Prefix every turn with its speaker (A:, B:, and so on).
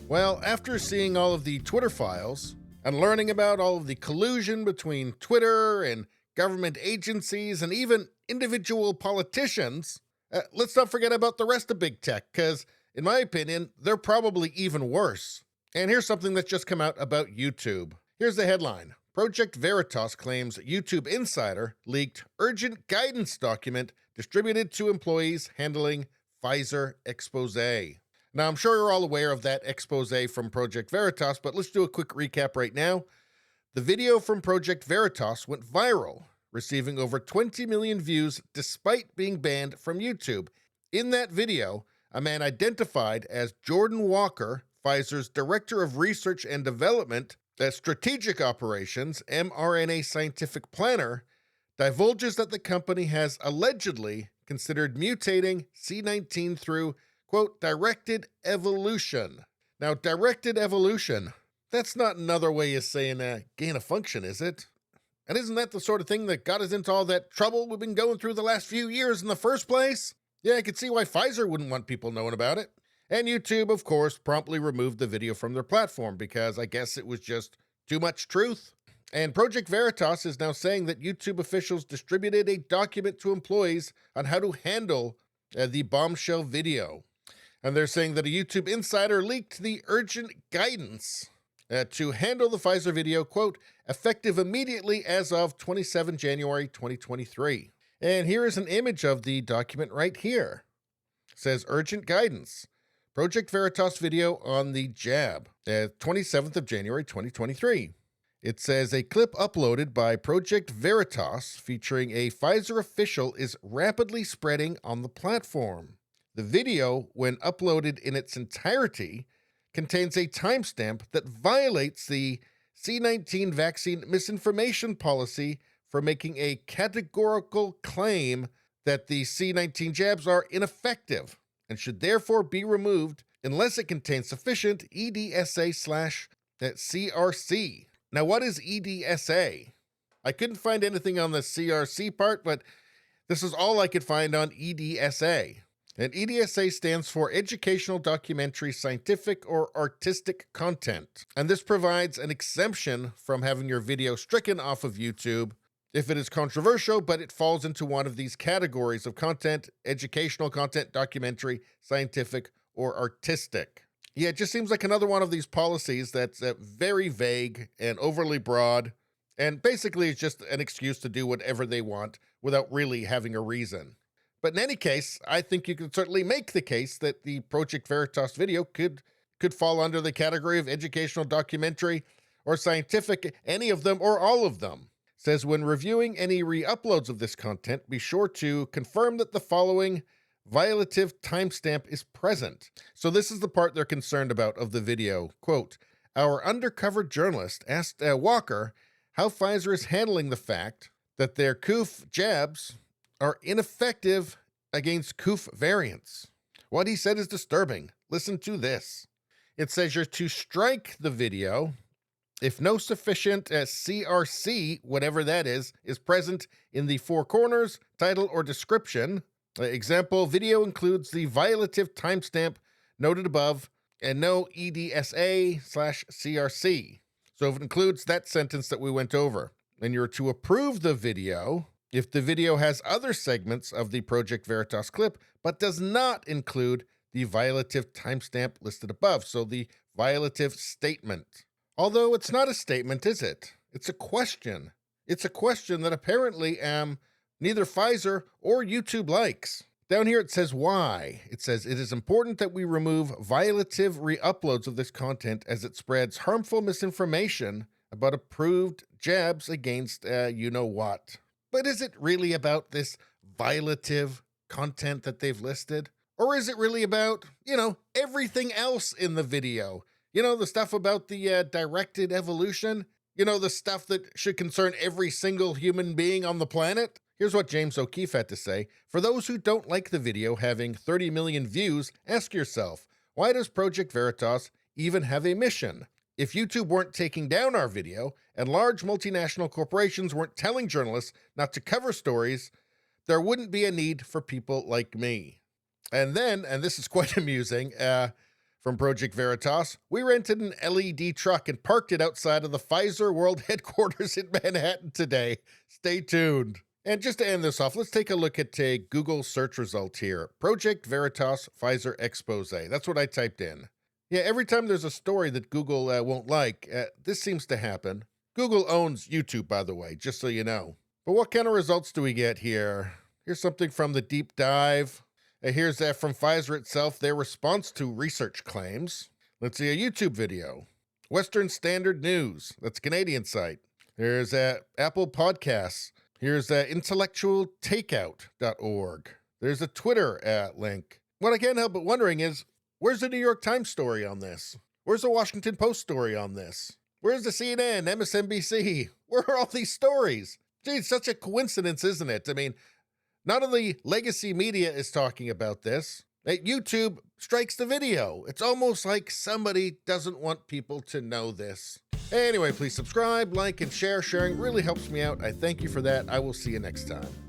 A: Well, after seeing all of the Twitter files and learning about all of the collusion between Twitter and government agencies and even individual politicians, let's not forget about the rest of big tech, because, in my opinion, they're probably even worse. And here's something that's just come out about YouTube. Here's the headline. Project VERITAS claims YouTube insider leaked urgent guidance document distributed to employees handling Pfizer expose. Now, I'm sure you're all aware of that expose from Project VERITAS, but let's do a quick recap right now. The video from Project VERITAS went viral, receiving over 20 million views despite being banned from YouTube. In that video, a man identified as Jordan Walker, Pfizer's Director of Research and Development at Strategic Operations, mRNA Scientific Planner, divulges that the company has allegedly considered mutating C19 through, quote, directed evolution. Now, directed evolution, that's not another way of saying gain of function, is it? And isn't that the sort of thing that got us into all that trouble we've been going through the last few years in the first place? Yeah, I could see why Pfizer wouldn't want people knowing about it. And YouTube, of course, promptly removed the video from their platform because I guess it was just too much truth. And Project VERITAS is now saying that YouTube officials distributed a document to employees on how to handle the bombshell video. And they're saying that a YouTube insider leaked the urgent guidance to handle the Pfizer video, quote, effective immediately as of 27 January 2023. And here is an image of the document right here. It says urgent guidance. Project VERITAS video on the jab, 27th of January 2023. It says a clip uploaded by Project VERITAS featuring a Pfizer official is rapidly spreading on the platform. The video, when uploaded in its entirety, contains a timestamp that violates the C19 vaccine misinformation policy for making a categorical claim that the C19 jabs are ineffective and should therefore be removed unless it contains sufficient EDSA/CRC. Now, what is EDSA? I couldn't find anything on the CRC part, but this is all I could find on EDSA. And EDSA stands for Educational, Documentary, Scientific, or Artistic Content. And this provides an exemption from having your video stricken off of YouTube if it is controversial, but it falls into one of these categories of content: educational content, documentary, scientific, or artistic. Yeah, it just seems like another one of these policies that's very vague and overly broad, and basically it's just an excuse to do whatever they want without really having a reason. But in any case, I think you can certainly make the case that the Project VERITAS video could fall under the category of educational, documentary, or scientific, any of them or all of them. It says, when reviewing any re-uploads of this content, be sure to confirm that the following violative timestamp is present. So this is the part they're concerned about of the video. Quote, our undercover journalist asked Walker how Pfizer is handling the fact that their COOF jabs are ineffective against COOF variants. What he said is disturbing. Listen to this. It says you're to strike the video if no sufficient CRC, whatever that is present in the four corners, title, or description. Example, video includes the violative timestamp noted above and no EDSA/CRC. So if it includes that sentence that we went over, and you're to approve the video if the video has other segments of the Project VERITAS clip, but does not include the violative timestamp listed above, so the violative statement. Although it's not a statement, is it? It's a question. It's a question that apparently neither Pfizer or YouTube likes. Down here it says why. It says it is important that we remove violative re-uploads of this content as it spreads harmful misinformation about approved jabs against you-know-what. But is it really about this violative content that they've listed? Or is it really about, everything else in the video? The stuff about the directed evolution? The stuff that should concern every single human being on the planet? Here's what James O'Keefe had to say. For those who don't like the video having 30 million views, ask yourself, why does Project VERITAS even have a mission? If YouTube weren't taking down our video and large multinational corporations weren't telling journalists not to cover stories, there wouldn't be a need for people like me. And then, and this is quite amusing, From Project Veritas, we rented an LED truck and parked it outside of the Pfizer World Headquarters in Manhattan today. Stay tuned. And just to end this off, let's take a look at a Google search result here. Project Veritas Pfizer Expose. That's what I typed in. Yeah, every time there's a story that Google won't like, this seems to happen. Google owns YouTube, by the way, just so you know. But what kind of results do we get here? Here's something from the deep dive. Here's from Pfizer itself, their response to research claims. Let's see a YouTube video. Western Standard News, that's a Canadian site. There's Apple Podcasts. Here's intellectualtakeout.org. There's a Twitter link. What I can't help but wondering is, where's the New York Times story on this? Where's the Washington Post story on this? Where's the CNN, MSNBC? Where are all these stories? Gee, it's such a coincidence, isn't it? I mean, none of the legacy media is talking about this. YouTube strikes the video. It's almost like somebody doesn't want people to know this. Anyway, please subscribe, like, and share. Sharing really helps me out. I thank you for that. I will see you next time.